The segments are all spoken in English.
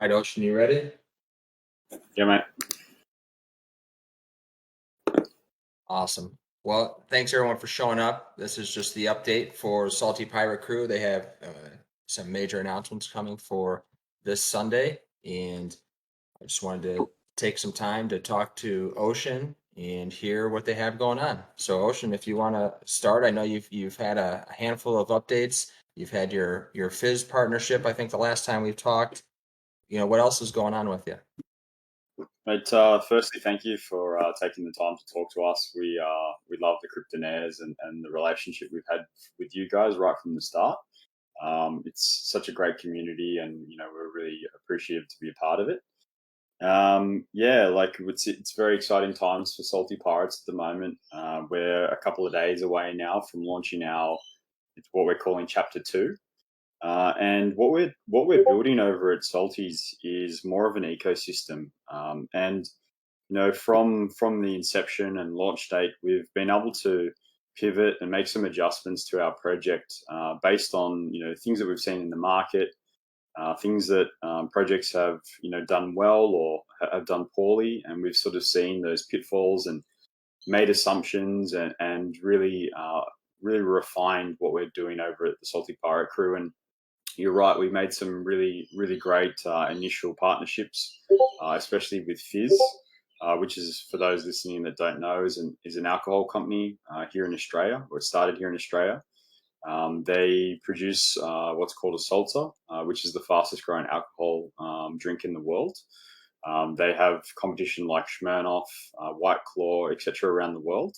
All right, Ocean, you ready? Yeah, mate. Awesome. Well, thanks everyone for showing up. This is just the update for Salty Pirate Crew. They have some major announcements coming for this Sunday, and I just wanted to take some time to talk to Ocean and hear what they have going on. So, Ocean, if you want to start, I know you've had a handful of updates. You've had your Fizz partnership. I think the last time we've talked. What else is going on with you? Mate, firstly, thank you for taking the time to talk to us. We love the Cryptonairz and the relationship we've had with you guys right from the start. It's such a great community, and we're really appreciative to be a part of it. Yeah, like it's very exciting times for Salty Pirates at the moment. We're a couple of days away now from launching it's what we're calling Chapter 2. And what we're building over at Salties is more of an ecosystem. And from the inception and launch date, we've been able to pivot and make some adjustments to our project based on things that we've seen in the market, things that projects have done well or have done poorly, and we've sort of seen those pitfalls and made assumptions and really refined what we're doing over at the Salty Pirate Crew. And you're right, we made some really great initial partnerships, especially with Fizz, which is, for those listening that don't know, is an alcohol company here in Australia, or it started here in Australia. They produce what's called a Seltzer, which is the fastest growing alcohol drink in the world. They have competition like Smirnoff, White Claw, etc. around the world.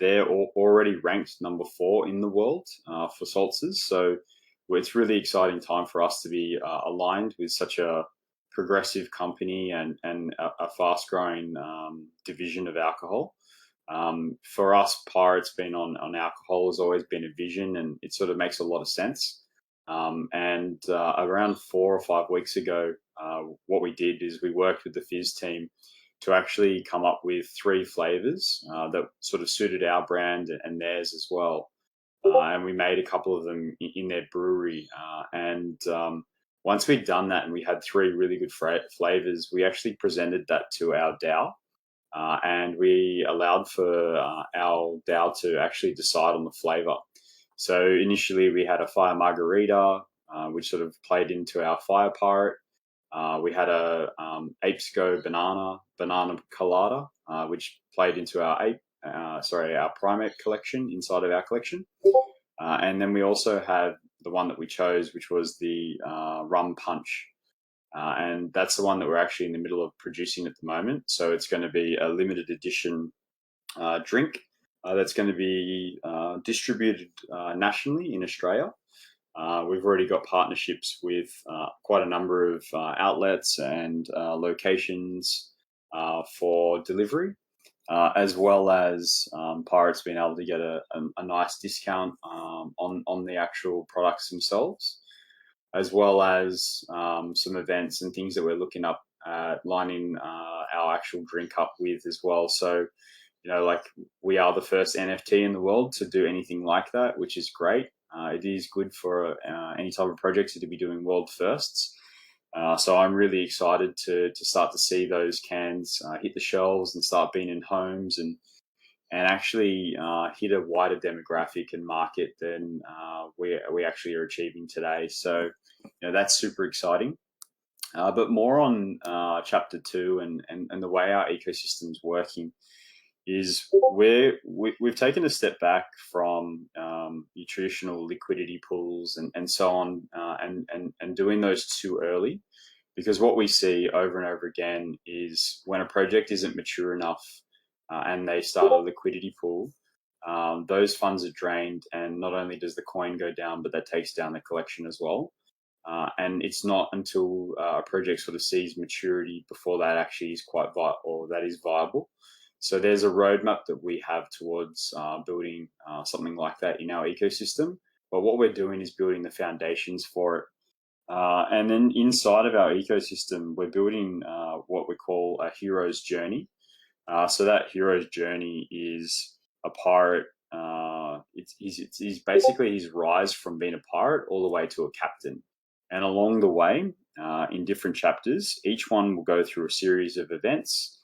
They're already ranked number 4 in the world for Seltzers. So it's really exciting time for us to be aligned with such a progressive company and a fast growing division of alcohol. For us, Pirates being on alcohol has always been a vision, and it sort of makes a lot of sense. And around 4 or 5 weeks ago, what we did is we worked with the Fizz team to actually come up with 3 flavors that sort of suited our brand and theirs as well. And we made a couple of them in their brewery. And once we'd done that and we had 3 really good flavors, we actually presented that to our DAO. And we allowed for our DAO to actually decide on the flavor. So initially we had a fire margarita, which sort of played into our fire pirate. We had a Apes Go banana colada, which played into our primate collection inside of our collection. And then we also had the one that we chose, which was the rum punch. And that's the one that we're actually in the middle of producing at the moment. So it's going to be a limited edition drink that's going to be distributed nationally in Australia. We've already got partnerships with quite a number of outlets and locations for delivery, as well as Pirates being able to get a nice discount on the actual products themselves, as well as some events and things that we're looking up at lining our actual drink up with as well. So, like, we are the first NFT in the world to do anything like that, which is great. It is good for any type of projects to be doing world firsts. So I'm really excited to start to see those cans hit the shelves and start being in homes and actually hit a wider demographic and market than we actually are achieving today. So that's super exciting. But more on Chapter 2 and the way our ecosystem's working is we've taken a step back from your traditional liquidity pools and so on, and doing those too early, because what we see over and over again is when a project isn't mature enough and they start a liquidity pool, those funds are drained, and not only does the coin go down, but that takes down the collection as well. And it's not until a project sort of sees maturity before that actually is viable. So there's a roadmap that we have towards building something like that in our ecosystem. But what we're doing is building the foundations for it. And then inside of our ecosystem, we're building what we call a hero's journey. So that hero's journey is a pirate. It's basically his rise from being a pirate all the way to a captain. And along the way, in different chapters. Each one will go through a series of events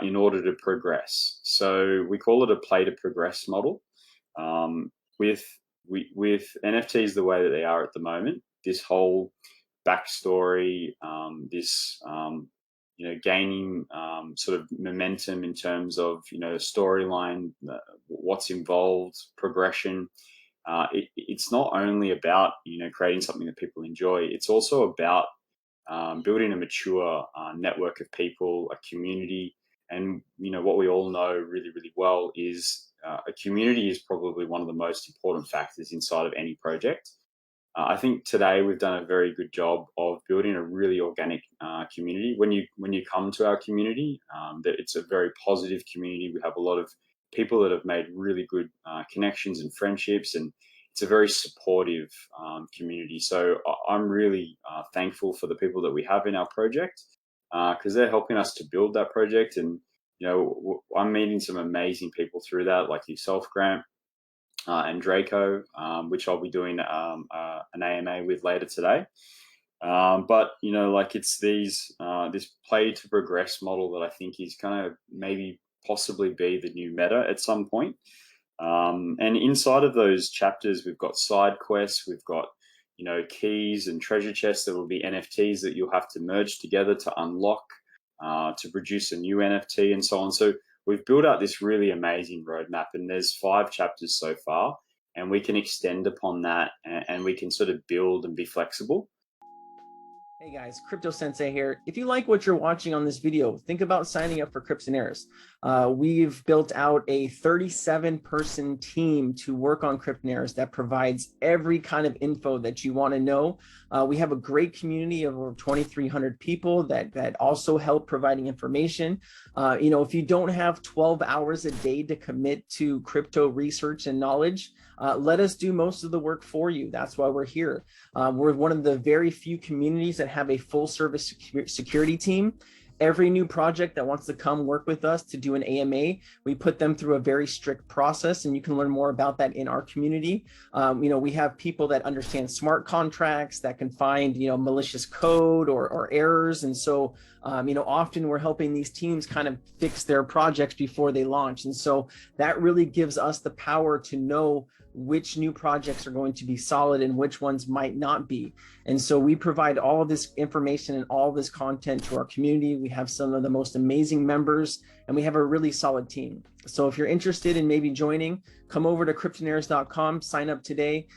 in order to progress. So we call it a play to progress model. Um, with with NFTs the way that they are at the moment, this whole backstory, gaining sort of momentum in terms of storyline, what's involved, progression. It's not only about creating something that people enjoy. It's also about building a mature network of people, a community. And what we all know really, really well is a community is probably one of the most important factors inside of any project. I think today we've done a very good job of building a really organic community. When you come to our community, that it's a very positive community. We have a lot of people that have made really good connections and friendships, and it's a very supportive community. So I'm really thankful for the people that we have in our project because they're helping us to build that project. And I'm meeting some amazing people through that, like yourself, Grant, and Draco, which I'll be doing an AMA with later today. But like it's this play to progress model that I think is kind of maybe possibly be the new meta at some point. And inside of those chapters, we've got side quests, we've got keys and treasure chests that will be NFTs that you'll have to merge together to unlock to produce a new NFT and so on. So we've built out this really amazing roadmap, and there's 5 chapters so far, and we can extend upon that, and we can sort of build and be flexible. Hey guys, Crypto Sensei here. If you like what you're watching on this video, think about signing up for Cryptonairz. We've built out a 37-person team to work on Cryptonairz that provides every kind of info that you want to know. We have a great community of over 2,300 people that also help providing information. If you don't have 12 hours a day to commit to crypto research and knowledge, let us do most of the work for you. That's why we're here. We're one of the very few communities that have a full service security team. Every new project that wants to come work with us to do an AMA, we put them through a very strict process, and you can learn more about that in our community. We have people that understand smart contracts that can find, malicious code or errors. And so, often we're helping these teams kind of fix their projects before they launch. And so that really gives us the power to know which new projects are going to be solid and which ones might not be. And so we provide all of this information and all of this content to our community. We have some of the most amazing members, and we have a really solid team. So if you're interested in maybe joining, come over to cryptonairz.com, sign up today.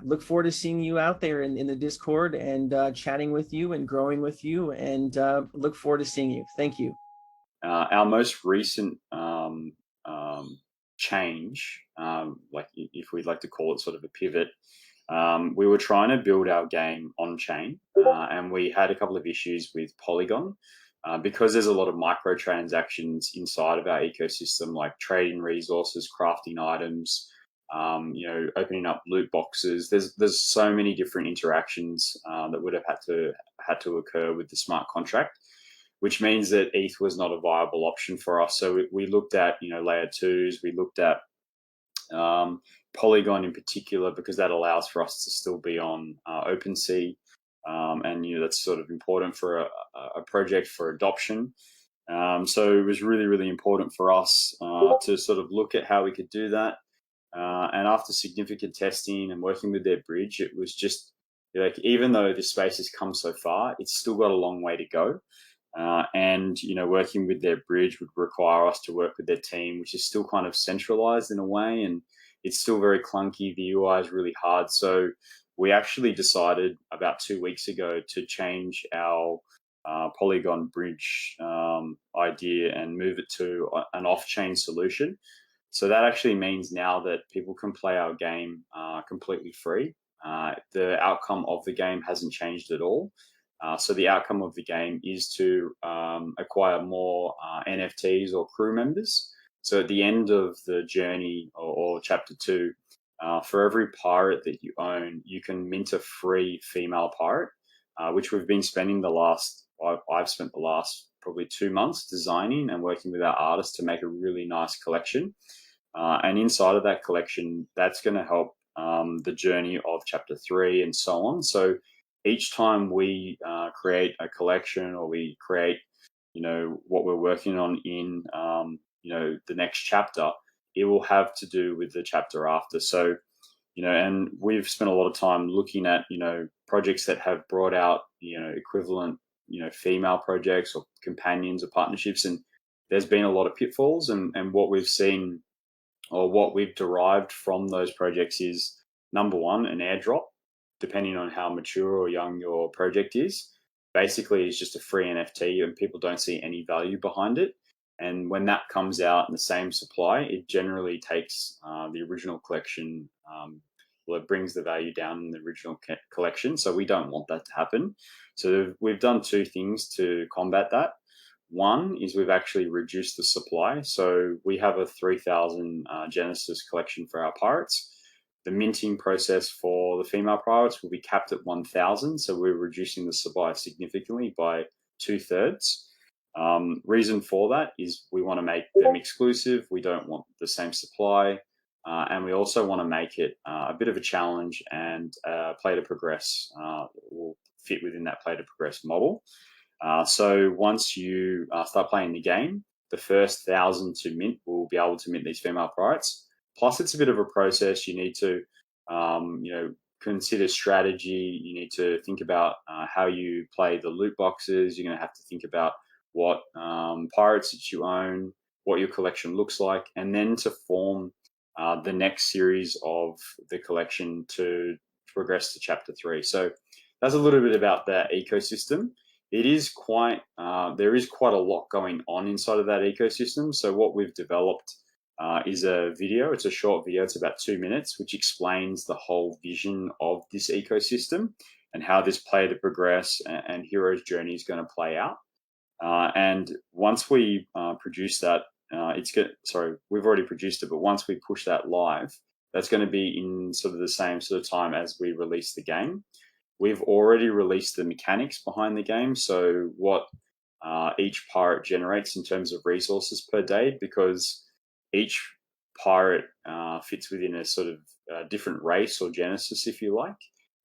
Look forward to seeing you out there in the Discord and chatting with you and growing with you, and look forward to seeing you. Thank you. Our most recent change, like if we'd like to call it sort of a pivot, we were trying to build our game on chain, and we had a couple of issues with Polygon because there's a lot of microtransactions inside of our ecosystem, like trading resources, crafting items, opening up loot boxes. There's so many different interactions that would have had to occur with the smart contract, which means that ETH was not a viable option for us. So we looked at, layer 2s, we looked at Polygon in particular, because that allows for us to still be on OpenSea. And, that's sort of important for a project for adoption. So it was really, really important for us to sort of look at how we could do that. And after significant testing and working with their bridge, it was just like, even though this space has come so far, it's still got a long way to go. And working with their bridge would require us to work with their team, which is still kind of centralized in a way, and it's still very clunky. The UI is really hard. So we actually decided about 2 weeks ago to change our Polygon bridge idea and move it to an off-chain solution. So that actually means now that people can play our game completely free. The outcome of the game hasn't changed at all. So the outcome of the game is to acquire more NFTs or crew members. So at the end of the journey or chapter 2, for every pirate that you own, you can mint a free female pirate, which we've been spending I've spent the last probably 2 months designing and working with our artists to make a really nice collection. And inside of that collection, that's going to help the journey of chapter 3 and so on. So each time we create a collection or we create, what we're working on in, the next chapter, it will have to do with the chapter after. So, and we've spent a lot of time looking at, projects that have brought out, equivalent, female projects or companions or partnerships. And there's been a lot of pitfalls. And what we've seen or what we've derived from those projects is, number one, an airdrop, depending on how mature or young your project is. Basically, it's just a free NFT and people don't see any value behind it. And when that comes out in the same supply, it generally takes the original collection, well, it brings the value down in the original collection. So we don't want that to happen. So we've done two things to combat that. One is we've actually reduced the supply. So we have a 3,000 Genesis collection for our pirates. The minting process for the female pirates will be capped at 1,000. So we're reducing the supply significantly by 2/3. Reason for that is we want to make them exclusive. We don't want the same supply. And we also want to make it a bit of a challenge, and play to progress will fit within that play to progress model. So once you start playing the game, the first 1,000 to mint will be able to mint these female pirates. Plus, it's a bit of a process. You need to, consider strategy. You need to think about how you play the loot boxes. You're going to have to think about what pirates that you own, what your collection looks like, and then to form the next series of the collection to progress to chapter 3. So that's a little bit about that ecosystem. It is quite, there is quite a lot going on inside of that ecosystem. So what we've developed is a video. It's a short video. It's about 2 minutes, which explains the whole vision of this ecosystem and how this play to progress and hero's journey is going to play out. And once we produce that, we've already produced it, but once we push that live, that's going to be in sort of the same sort of time as we release the game. We've already released the mechanics behind the game, so what each pirate generates in terms of resources per day, because each pirate fits within a sort of different race or genesis, if you like,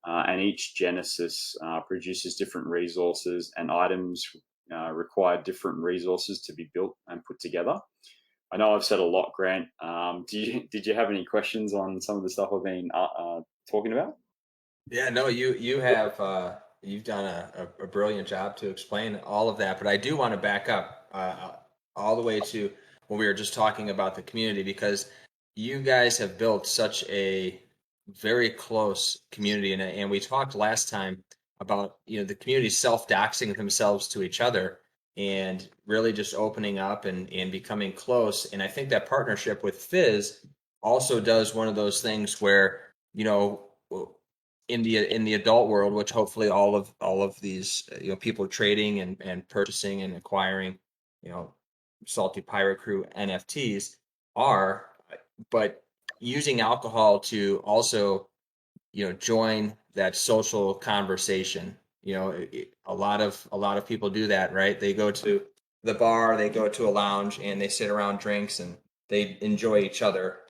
and each genesis produces different resources, and items require different resources to be built and put together. I know I've said a lot, Grant. Did you have any questions on some of the stuff I've been talking about? Yeah, no, you have you've done a brilliant job to explain all of that, but I do want to back up all the way to when we were just talking about the community, because you guys have built such a very close community, and we talked last time about the community self-doxing themselves to each other and really just opening up and becoming close. And I think that partnership with Fizz also does one of those things where in the adult world, which hopefully all of these people trading and purchasing and acquiring Salty Pirate Crew NFTs are, but using alcohol to also join that social conversation. A lot of people do that, right? They go to the bar, they go to a lounge, and they sit around drinks and they enjoy each other.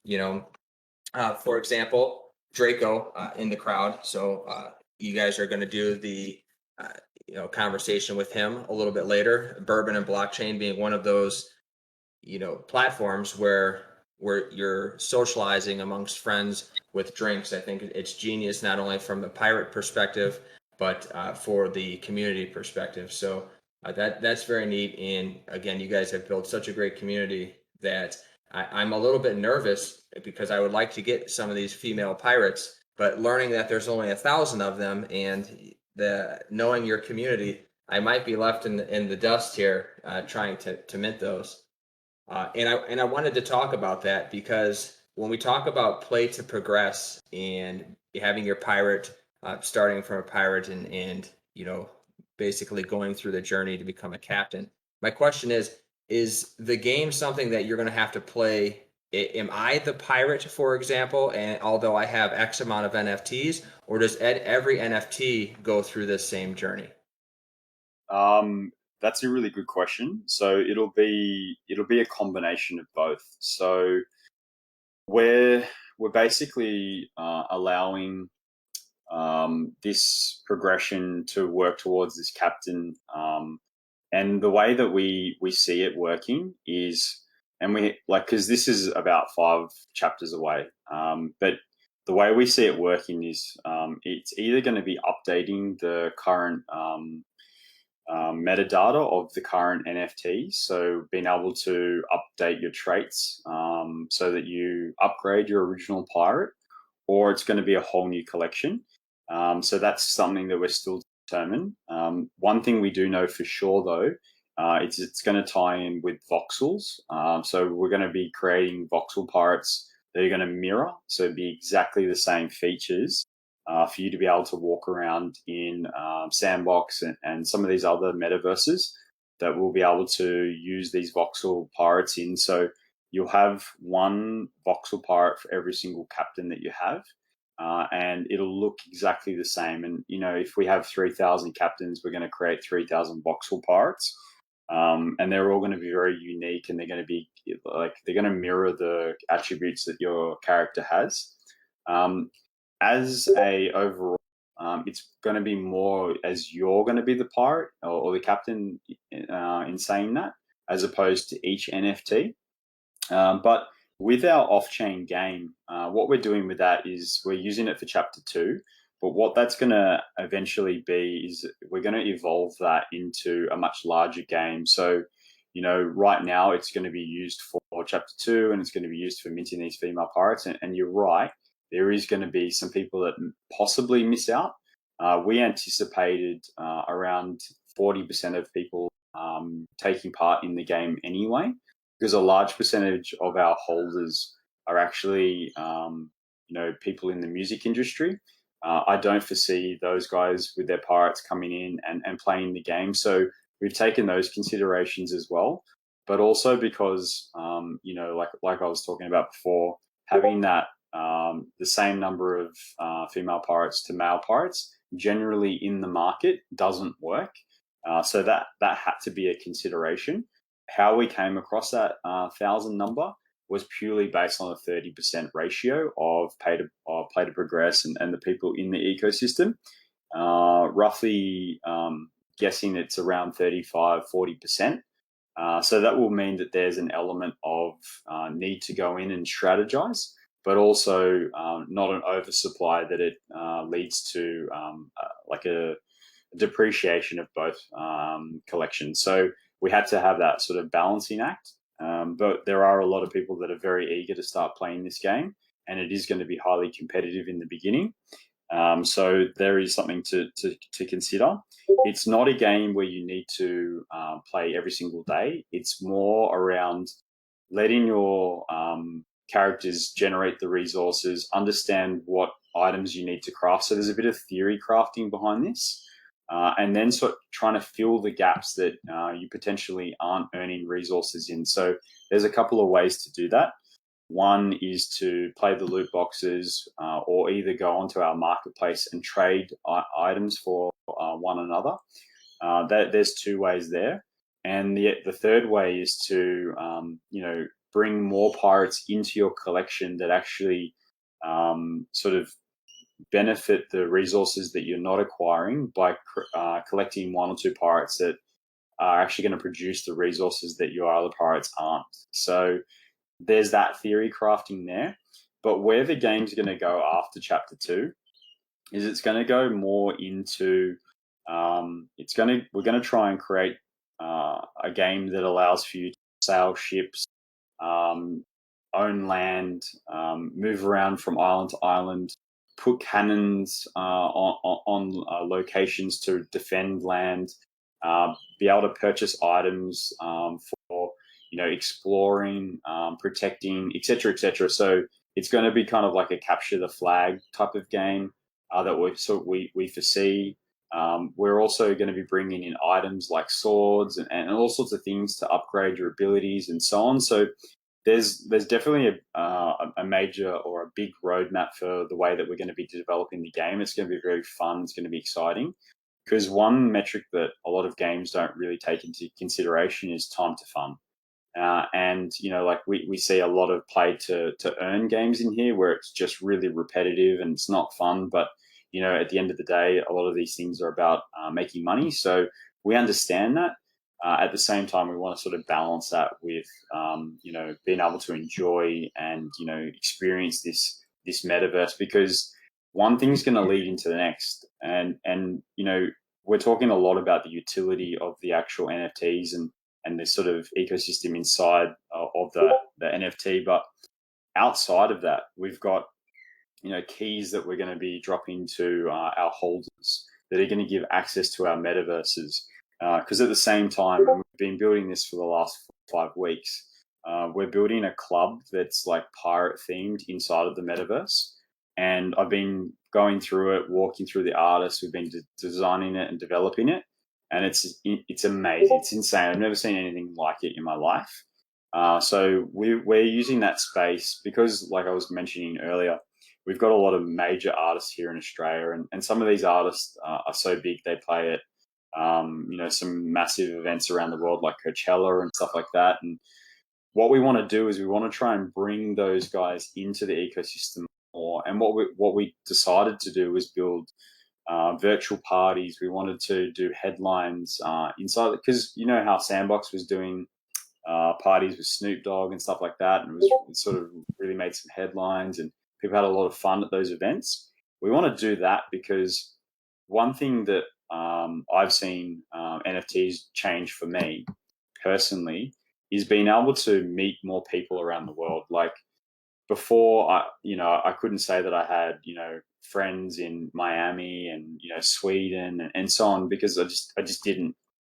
For example, Draco in the crowd. So you guys are going to do the conversation with him a little bit later. Bourbon and blockchain being one of those platforms where you're socializing amongst friends with drinks. I think it's genius, not only from the pirate perspective, but for the community perspective. So that's very neat. And again, you guys have built such a great community that I'm a little bit nervous, because I would like to get some of these female pirates, but learning that there's only 1,000 of them, and knowing your community, I might be left in the dust here trying to mint those. And I wanted to talk about that, because when we talk about play to progress and having your pirate starting from a pirate and basically going through the journey to become a captain, my question is the game something that you're going to have to play? Am I the pirate, for example, and although I have X amount of NFTs, or does every NFT go through this same journey? That's a really good question. So it'll be a combination of both. So we're basically allowing this progression to work towards this captain. And the way that we see it working is, and we like, because this is about 5 chapters away, but the way we see it working is it's either going to be updating the current metadata of the current NFTs, so being able to update your traits so that you upgrade your original pirate, or it's going to be a whole new collection. So that's something that we're still determined. One thing we do know for sure, though, it's going to tie in with voxels. So we're going to be creating voxel pirates that are going to mirror, so it'd be exactly the same features for you to be able to walk around in Sandbox and some of these other metaverses that we'll be able to use these voxel pirates in. So you'll have one voxel pirate for every single captain that you have. And it'll look exactly the same. And, you know, if we have 3,000 captains, we're going to create 3,000 voxel pirates. And they're all going to be very unique, and they're going to be like, they're going to mirror the attributes that your character has. As a overall, it's going to be more as you're going to be the pirate or the captain in saying that, as opposed to each NFT. But with our off-chain game, what we're doing with that is we're using it for Chapter 2, but what that's going to eventually be is we're going to evolve that into a much larger game. So, you know, right now it's going to be used for Chapter 2, and it's going to be used for minting these female pirates. And you're right, there is going to be some people that possibly miss out. We anticipated around 40% of people taking part in the game anyway, because a large percentage of our holders are actually, you know, people in the music industry. I don't foresee those guys with their pirates coming in and playing the game. So we've taken those considerations as well. But also because, you know, like I was talking about before, having that the same number of female pirates to male pirates generally in the market doesn't work. So that had to be a consideration. How we came across that 1,000 number was purely based on a 30% ratio of play to progress and the people in the ecosystem. Roughly guessing it's around 35-40%. So that will mean that there's an element of need to go in and strategize, but also not an oversupply that it leads to like a depreciation of both collections. So we had to have that sort of balancing act. But there are a lot of people that are very eager to start playing this game, and it is going to be highly competitive in the beginning. So there is something to consider. It's not a game where you need to play every single day. It's more around letting your characters generate the resources, understand what items you need to craft. So there's a bit of theory crafting behind this. And then sort of trying to fill the gaps that you potentially aren't earning resources in. So there's a couple of ways to do that. One is to play the loot boxes or either go onto our marketplace and trade items for one another. There's 2 ways there. And the third way is to, you know, bring more pirates into your collection that actually sort of benefit the resources that you're not acquiring by collecting 1 or 2 pirates that are actually going to produce the resources that your other pirates aren't. So there's that theory crafting there. But where the game's going to go after Chapter 2 is it's going to go more into we're going to try and create a game that allows for you to sail ships, own land, move around from island to island, put cannons on locations to defend land, be able to purchase items for, you know, exploring, protecting, etc., etc. So it's going to be kind of like a capture the flag type of game that we foresee. We're also going to be bringing in items like swords and all sorts of things to upgrade your abilities and so on. So there's definitely a major or a big roadmap for the way that we're going to be developing the game. It's going to be very fun. It's going to be exciting, because one metric that a lot of games don't really take into consideration is time to fun. And, you know, like we see a lot of play to earn games in here where it's just really repetitive and it's not fun. But, at the end of the day, a lot of these things are about making money. So we understand that. At the same time, we want to sort of balance that with, being able to enjoy and, experience this metaverse, because one thing's going to lead into the next. And we're talking a lot about the utility of the actual NFTs and the sort of ecosystem inside of the NFT. But outside of that, we've got keys that we're going to be dropping to our holders that are going to give access to our metaverses. Because at the same time, and we've been building this for the last 5 weeks, we're building a club that's like pirate themed inside of the metaverse. And I've been going through it, walking through the artists. We've been designing it and developing it, and it's amazing. It's insane. I've never seen anything like it in my life. So we're using that space because, like I was mentioning earlier, we've got a lot of major artists here in Australia, and some of these artists are so big they play at some massive events around the world like Coachella and stuff like that. And what we want to do is we want to try and bring those guys into the ecosystem more. And what we decided to do was build virtual parties. We wanted to do headlines inside, because you know how Sandbox was doing parties with Snoop Dogg and stuff like that, and it sort of really made some headlines, and people had a lot of fun at those events. We want to do that because one thing that I've seen NFTs change for me personally is being able to meet more people around the world. Like before, I couldn't say that I had friends in Miami and Sweden and so on, because I just didn't.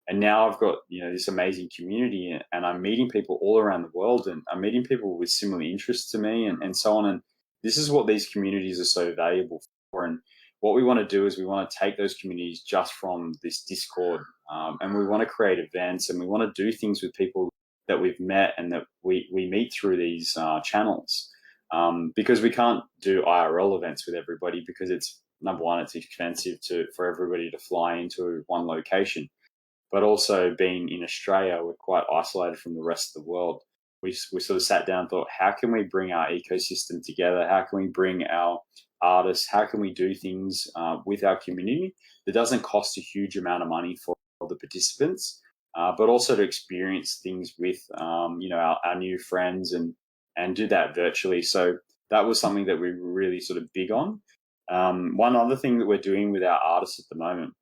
And now I've got this amazing community, and I'm meeting people all around the world, and I'm meeting people with similar interests to me and so on. And this is what these communities are so valuable for. And what we want to do is we want to take those communities just from this Discord, and we want to create events, and we want to do things with people that we've met and that we meet through these channels, because we can't do IRL events with everybody, because it's, number one, it's expensive for everybody to fly into one location. But also, being in Australia, we're quite isolated from the rest of the world. We sort of sat down and thought, how can we bring our ecosystem together? How can we bring our artists? How can we do things with our community that doesn't cost a huge amount of money for the participants, but also to experience things with our new friends and do that virtually? So that was something that we were really sort of big on. One other thing that we're doing with our artists at the moment,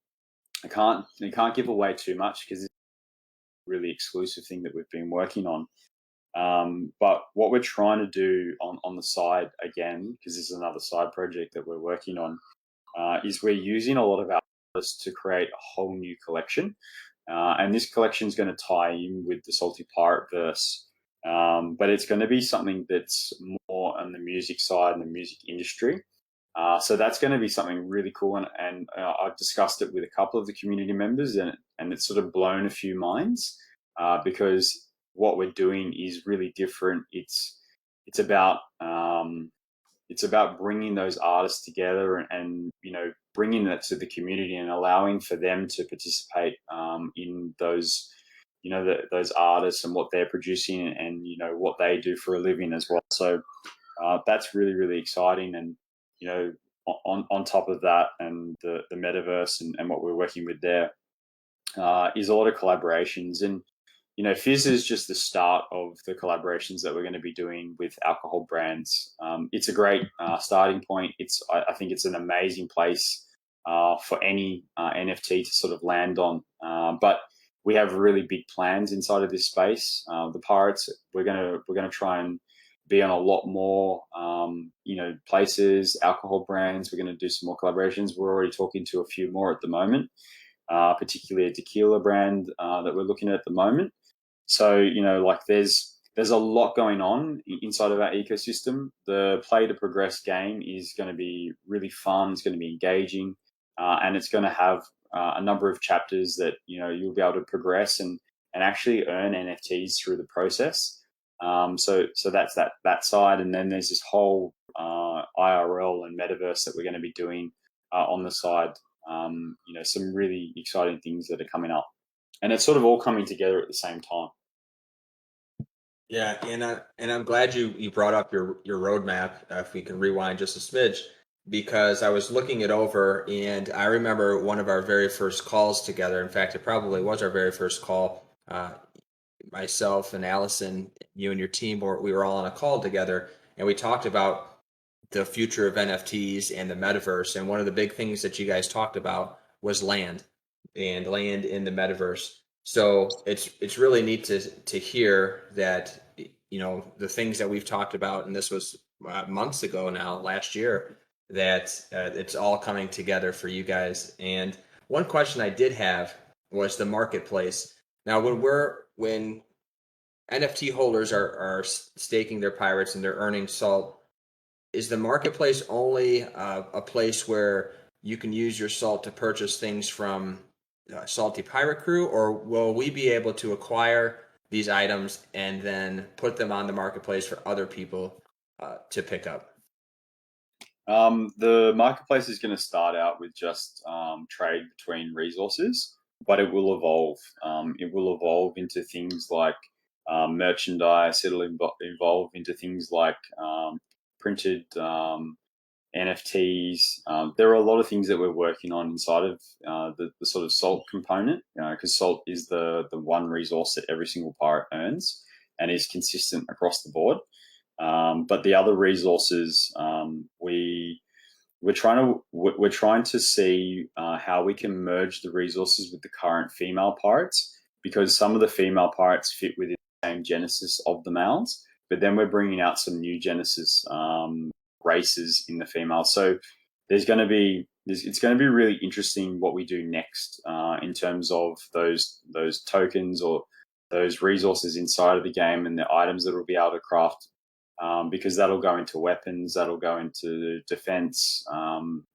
I can't give away too much because it's a really exclusive thing that we've been working on. But what we're trying to do on the side, again, because this is another side project that we're working on, is we're using a lot of our artists to create a whole new collection. And this collection is going to tie in with the Salty Pirate verse. But it's going to be something that's more on the music side and the music industry. So that's going to be something really cool, and I've discussed it with a couple of the community members, and it's sort of blown a few minds, because what we're doing is really different. It's about bringing those artists together and bringing that to the community and allowing for them to participate in those those artists and what they're producing and what they do for a living as well. So that's really, really exciting. And on top of that, and the metaverse and what we're working with there, is a lot of collaborations. And Fizz is just the start of the collaborations that we're going to be doing with alcohol brands. It's a great starting point. I think it's an amazing place for any NFT to sort of land on. But we have really big plans inside of this space. The Pirates, we're gonna try and be on a lot more places, alcohol brands. We're going to do some more collaborations. We're already talking to a few more at the moment, particularly a tequila brand that we're looking at the moment. So there's a lot going on inside of our ecosystem. The play to progress game is going to be really fun. It's going to be engaging, and it's going to have a number of chapters that you'll be able to progress and actually earn NFTs through the process. So that's that side, and then there's this whole IRL and metaverse that we're going to be doing on the side. Some really exciting things that are coming up, and it's sort of all coming together at the same time. Yeah, and I'm glad you brought up your roadmap. If we can rewind just a smidge, because I was looking it over, and I remember one of our very first calls together. In fact, it probably was our very first call. Myself and Allison, you and your team, we were all on a call together, and we talked about the future of NFTs and the metaverse. And one of the big things that you guys talked about was land and land in the metaverse. So it's really neat to hear that, you know, the things that we've talked about, and this was months ago now, last year, that it's all coming together for you guys. And one question I did have was the marketplace. Now, when NFT holders are staking their pirates and they're earning salt, is the marketplace only a place where you can use your salt to purchase things from Salty Pirate Crew, or will we be able to acquire these items and then put them on the marketplace for other people to pick up? The marketplace is going to start out with just trade between resources, but it will evolve. It will evolve into things like merchandise. It'll evolve into things like printed NFTs. There are a lot of things that we're working on inside of the sort of salt component, because salt is the one resource that every single pirate earns and is consistent across the board. But the other resources, we're trying to see how we can merge the resources with the current female pirates, because some of the female pirates fit within the same genesis of the males, but then we're bringing out some new genesis races in the female. So it's going to be really interesting what we do next in terms of those tokens or those resources inside of the game and the items that we'll be able to craft, because that'll go into weapons, that'll go into defense,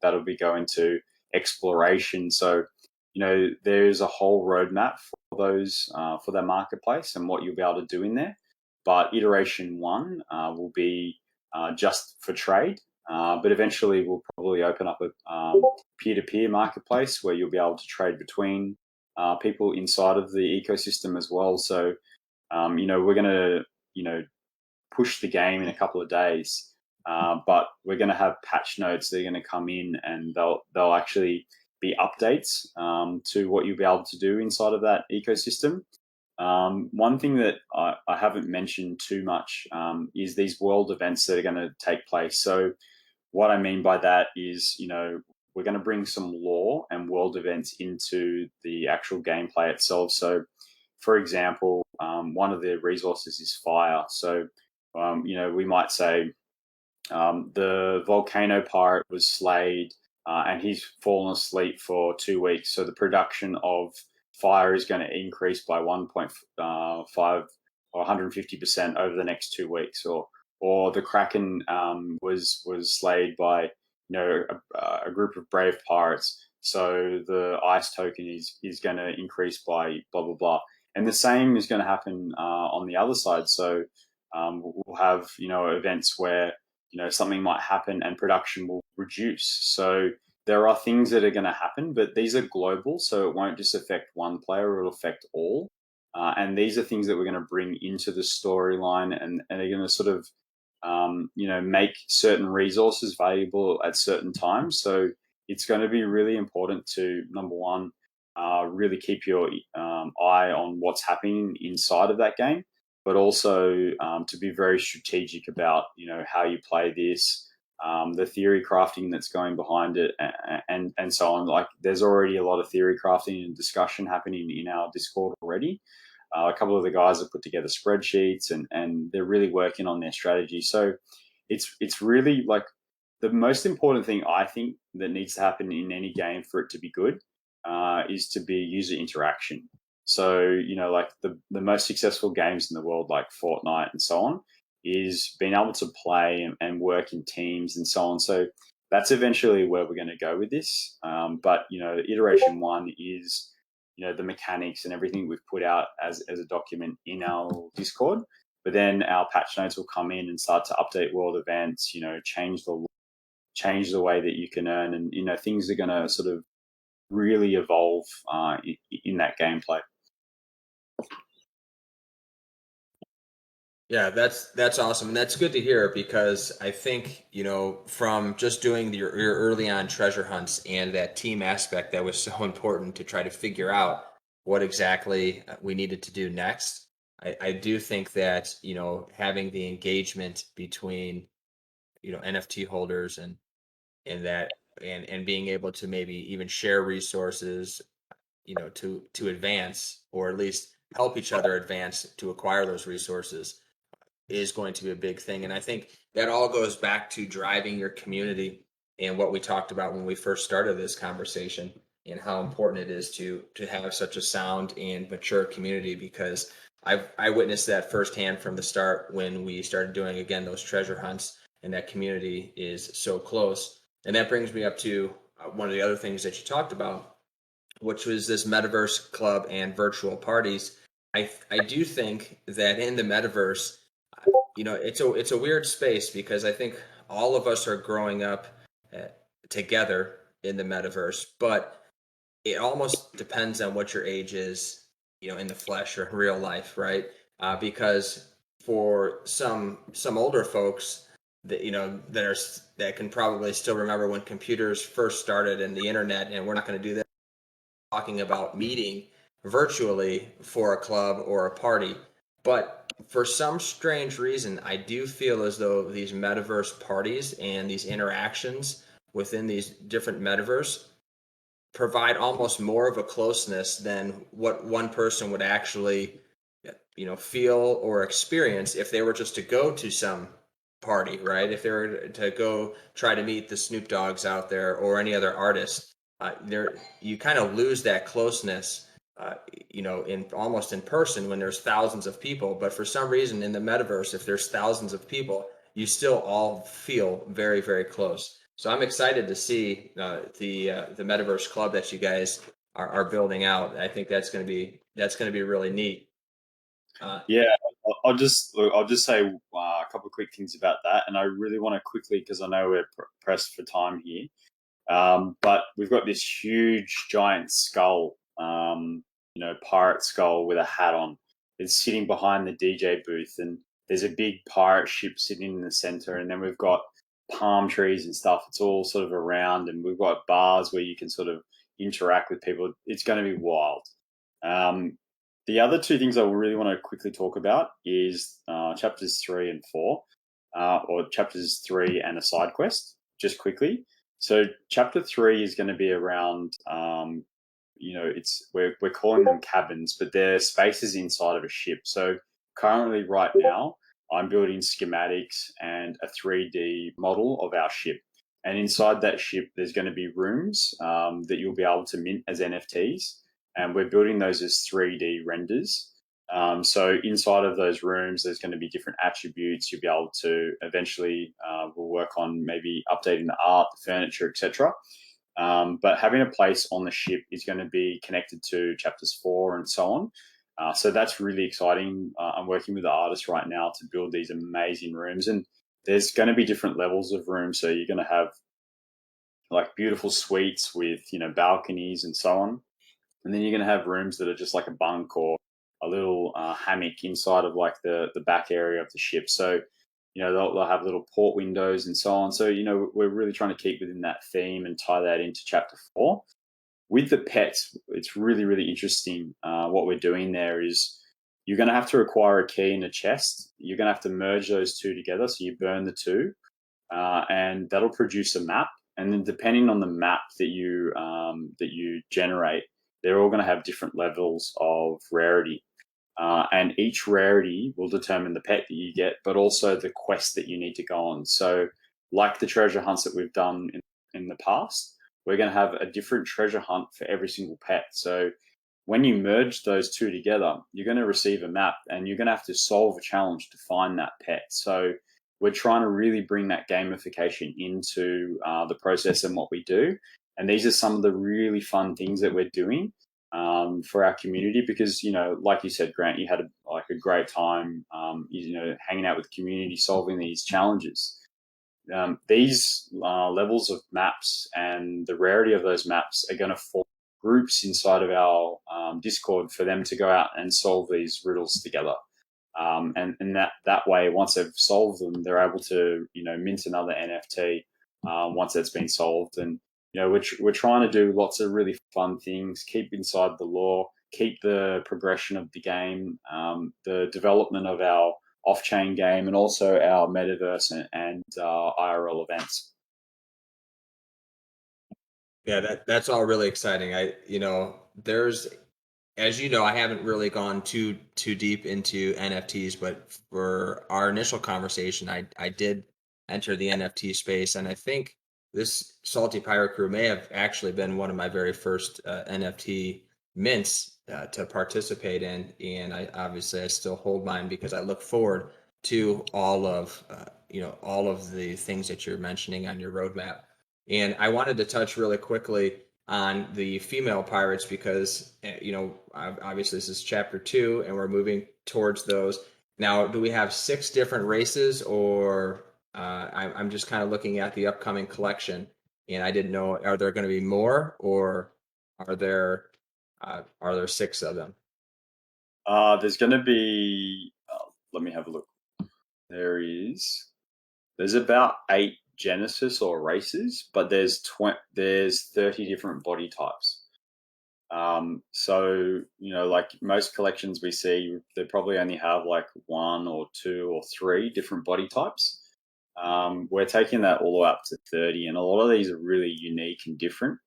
that'll be going to exploration. So, you know, there's a whole roadmap for those for that marketplace and what you'll be able to do in there. But iteration one will be just for trade, but eventually we'll probably open up a peer-to-peer marketplace where you'll be able to trade between people inside of the ecosystem as well. So, you know, we're going to, you know, push the game in a couple of days, but we're going to have patch notes that are going to come in, and they'll actually be updates to what you'll be able to do inside of that ecosystem. One thing that I haven't mentioned too much is these world events that are going to take place. So what I mean by that is, you know, we're going to bring some lore and world events into the actual gameplay itself. So, for example, one of the resources is fire. So, you know, we might say the volcano pirate was slayed and he's fallen asleep for 2 weeks. So the production of fire is going to increase by 1.5 or 150% over the next 2 weeks. Or the Kraken was slayed by, you know, a group of brave pirates. So the ice token is going to increase by blah, blah, blah. And the same is going to happen on the other side. So we'll have, you know, events where, you know, something might happen and production will reduce. So there are things that are going to happen, but these are global, so it won't just affect one player, it'll affect all. And these are things that we're going to bring into the storyline, and they're going to sort of, you know, make certain resources valuable at certain times. So it's going to be really important to, number one, really keep your eye on what's happening inside of that game, but also to be very strategic about, you know, how you play this, the theory crafting that's going behind it, and so on. Like, there's already a lot of theory crafting and discussion happening in our Discord already. A couple of the guys have put together spreadsheets, and they're really working on their strategy. So it's really like the most important thing I think that needs to happen in any game for it to be good is to be user interaction. So, you know, like the most successful games in the world, like Fortnite and so on, is being able to play and work in teams and so on. So that's eventually where we're going to go with this. But, you know, iteration one is, you know, the mechanics and everything we've put out as a document in our Discord. But then our patch notes will come in and start to update world events, you know, change the way that you can earn, and, you know, things are going to sort of really evolve in that gameplay. Yeah, that's awesome, and that's good to hear because I think from just doing your early on treasure hunts and that team aspect that was so important to try to figure out what exactly we needed to do next. I do think that having the engagement between NFT holders and that and being able to maybe even share resources to advance or at least help each other advance to acquire those resources is going to be a big thing. And I think that all goes back to driving your community and what we talked about when we first started this conversation and how important it is to have such a sound and mature community because I witnessed that firsthand from the start when we started doing again those treasure hunts and that community is so close. And that brings me up to one of the other things that you talked about, which was this metaverse club and virtual parties. I do think that in the metaverse, it's a weird space because I think all of us are growing up uh, together in the metaverse, but it almost depends on what your age is, in the flesh or in real life, right? Because for some older folks that that can probably still remember when computers first started and the internet, and we're not going to do that talking about meeting virtually for a club or a party. But for some strange reason, I do feel as though these metaverse parties and these interactions within these different metaverse provide almost more of a closeness than what one person would actually feel or experience if they were just to go to some party, right? If they were to go try to meet the Snoop Dogs out there or any other artist, there you kind of lose that closeness, in almost in person when there's thousands of people. But for some reason in the metaverse, if there's thousands of people, you still all feel very, very close. So I'm excited to see the metaverse club that you guys are building out. I think that's going to be really neat. Yeah, I'll just say a couple of quick things about that, and I really want to quickly because I know we're pressed for time here. But we've got this huge giant skull, pirate skull with a hat on. It's sitting behind the DJ booth, and there's a big pirate ship sitting in the center, and then we've got palm trees and stuff. It's all sort of around, and we've got bars where you can sort of interact with people. It's going to be wild. Um, the other two things I really want to quickly talk about is chapters 3 and 4, or chapters 3 and a side quest, just quickly. So chapter 3 is going to be around, we're calling them cabins, but they're spaces inside of a ship. So currently, right now, I'm building schematics and a 3D model of our ship. And inside that ship, there's going to be rooms that you'll be able to mint as NFTs. And we're building those as 3D renders. So inside of those rooms, there's going to be different attributes. You'll be able to eventually, we'll work on maybe updating the art, the furniture, etc. But having a place on the ship is going to be connected to chapters 4 and so on. So that's really exciting. I'm working with the artist right now to build these amazing rooms, and there's going to be different levels of rooms. So you're going to have like beautiful suites with balconies and so on, and then you're going to have rooms that are just like a bunk or a little hammock inside of like the back area of the ship. So they'll have little port windows and so on. So we're really trying to keep within that theme and tie that into chapter 4. With the pets, it's really, really interesting. What we're doing there is you're going to have to acquire a key and a chest. You're going to have to merge those two together. So you burn the two, and that'll produce a map. And then depending on the map that you generate, they're all going to have different levels of rarity. And each rarity will determine the pet that you get, but also the quest that you need to go on. So, like the treasure hunts that we've done in the past, we're going to have a different treasure hunt for every single pet. So, when you merge those two together, you're going to receive a map and you're going to have to solve a challenge to find that pet. So, we're trying to really bring that gamification into the process and what we do. And these are some of the really fun things that we're doing for our community because, like you said, Grant, you had a great time, hanging out with the community, solving these challenges. These levels of maps and the rarity of those maps are going to form groups inside of our Discord for them to go out and solve these riddles together. And that way, once they've solved them, they're able to mint another NFT once that's been solved. And we're trying to do lots of really fun things, keep inside the law, keep the progression of the game, the development of our off-chain game, and also our metaverse and IRL events. Yeah, that's all really exciting. There's, as you know, I haven't really gone too deep into NFTs, but for our initial conversation, I did enter the NFT space, and I think this Salty Pirate Crew may have actually been one of my very first NFT mints to participate in, and I still hold mine because I look forward to all of the things that you're mentioning on your roadmap. And I wanted to touch really quickly on the female pirates because obviously this is chapter 2 and we're moving towards those. Now, do we have 6 different races, or I'm just kind of looking at the upcoming collection, and I didn't know, are there going to be more, or are there 6 of them? There's going to be. Let me have a look. There's about 8 Genesis or races, but there's 30 different body types. So like most collections we see, they probably only have like 1 or 2 or 3 different body types. We're taking that all up to 30, and a lot of these are really unique and different.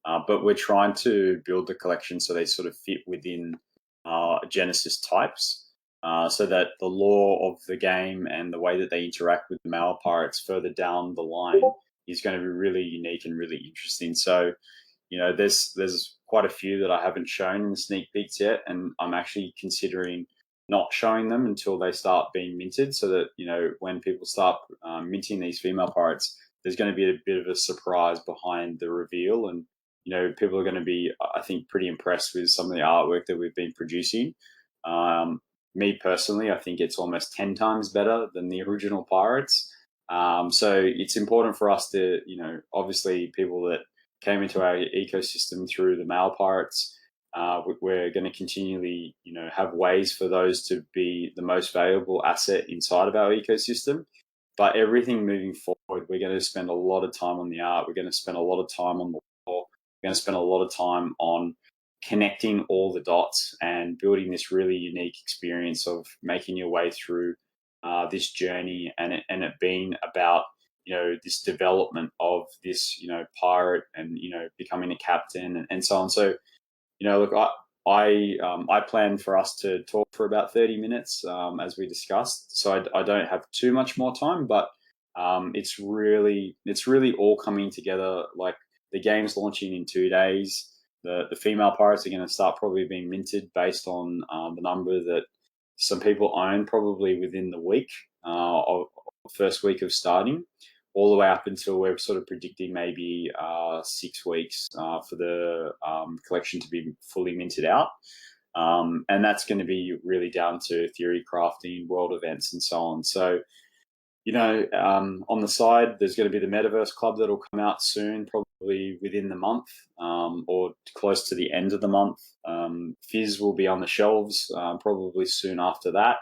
But we're trying to build the collection so they sort of fit within Genesis types, so that the lore of the game and the way that they interact with the male pirates further down the line is going to be really unique and really interesting. So, there's quite a few that I haven't shown in the sneak peeks yet, and I'm actually considering not showing them until they start being minted, so that when people start minting these female pirates, there's going to be a bit of a surprise behind the reveal, and people are going to be, I think, pretty impressed with some of the artwork that we've been producing. Me personally, I think it's almost 10 times better than the original pirates. So it's important for us to, obviously people that came into our ecosystem through the male pirates, we're going to continually, have ways for those to be the most valuable asset inside of our ecosystem. But everything moving forward, we're going to spend a lot of time on the art. We're going to spend a lot of time on the law. We're going to spend a lot of time on connecting all the dots and building this really unique experience of making your way through this journey, and it being about this development of this pirate, and becoming a captain, and so on. So look, I plan for us to talk for about 30 minutes, as we discussed, so I don't have too much more time, but it's really all coming together. Like, the game's launching in 2 days. The female pirates are going to start probably being minted based on the number that some people own, probably within the week of first week of starting, all the way up until we're sort of predicting maybe 6 weeks for the collection to be fully minted out. And that's going to be really down to theory crafting, world events, and so on. So, on the side, there's going to be the Metaverse Club that'll come out soon, probably within the month, or close to the end of the month. Fizz will be on the shelves probably soon after that.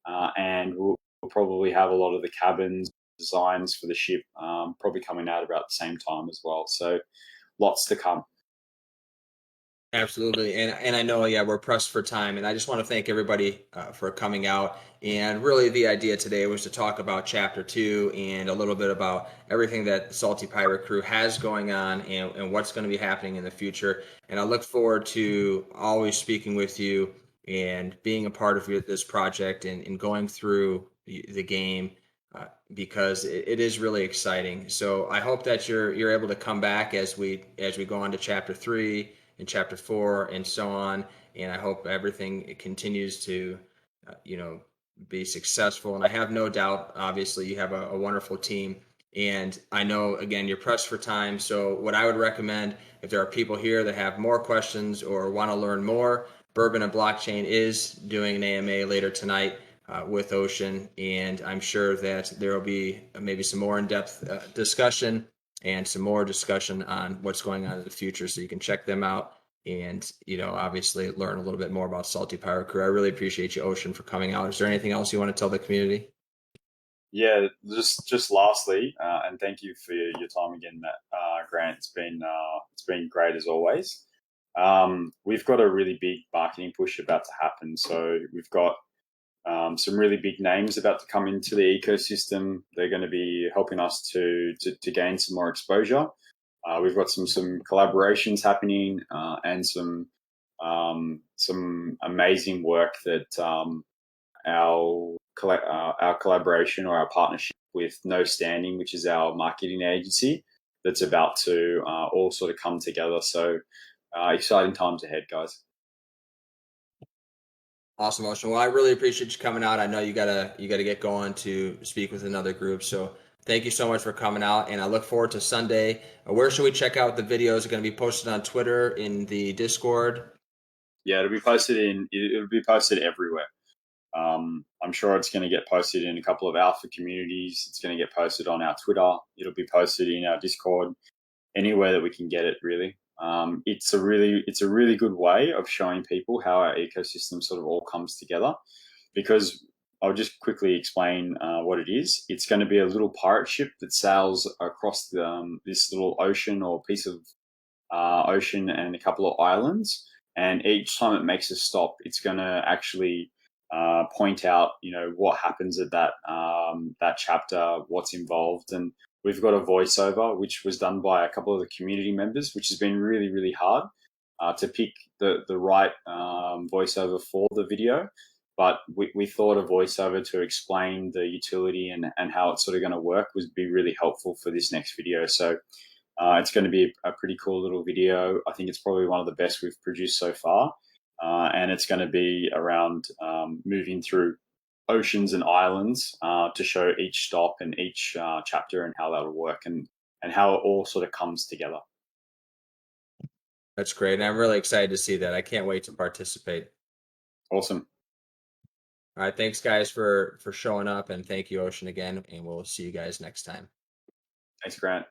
And we'll probably have a lot of the cabins, designs for the ship probably coming out about the same time as well. So lots to come. Absolutely. And I know, yeah, we're pressed for time, and I just want to thank everybody for coming out. And really the idea today was to talk about chapter 2 and a little bit about everything that Salty Pirate Crew has going on, and what's going to be happening in the future. And I look forward to always speaking with you and being a part of this project, and going through the game, because it is really exciting. So I hope that you're able to come back as we go on to chapter 3 and chapter 4 and so on. And I hope everything continues to, be successful. And I have no doubt, obviously, you have a wonderful team. And I know, again, you're pressed for time. So what I would recommend, if there are people here that have more questions or want to learn more, Bourbon and Blockchain is doing an AMA later tonight with Ocean. And I'm sure that there will be maybe some more in-depth discussion and some more discussion on what's going on in the future. So you can check them out. and, obviously learn a little bit more about Salty Pirate Crew. I really appreciate you, Ocean, for coming out. Is there anything else you want to tell the community? Yeah, just lastly, and thank you for your time again, Grant. It's been great as always. We've got a really big marketing push about to happen, so we've got some really big names about to come into the ecosystem. They're going to be helping us to gain some more exposure. We've got some collaborations happening, and some amazing work that our collaboration or our partnership with No Standing, which is our marketing agency, that's about to all sort of come together. So exciting times ahead, guys. Awesome, Ocean. Well, I really appreciate you coming out. I know you gotta get going to speak with another group. So thank you so much for coming out, and I look forward to Sunday. Where should we check out the videos? Are going to be posted on Twitter, in the Discord? Yeah, it'll be posted everywhere. I'm sure it's going to get posted in a couple of alpha communities. It's going to get posted on our Twitter. It'll be posted in our Discord, anywhere that we can get it. Really, it's a really good way of showing people how our ecosystem sort of all comes together. Because I'll just quickly explain what it is. It's going to be a little pirate ship that sails across this little ocean or piece of ocean and a couple of islands. And each time it makes a stop, it's going to actually point out, what happens at that chapter, what's involved, and we've got a voiceover which was done by a couple of the community members, which has been really, really hard to pick the right voiceover for the video. But we thought a voiceover to explain the utility and how it's sort of going to work would be really helpful for this next video. So it's going to be a pretty cool little video. I think it's probably one of the best we've produced so far. And it's going to be around moving through oceans and islands to show each stop and each chapter and how that'll work and how it all sort of comes together. That's great, and I'm really excited to see that. I can't wait to participate. Awesome. All right, thanks guys for showing up, and thank you, Ocean, again, and we'll see you guys next time. Thanks, Grant.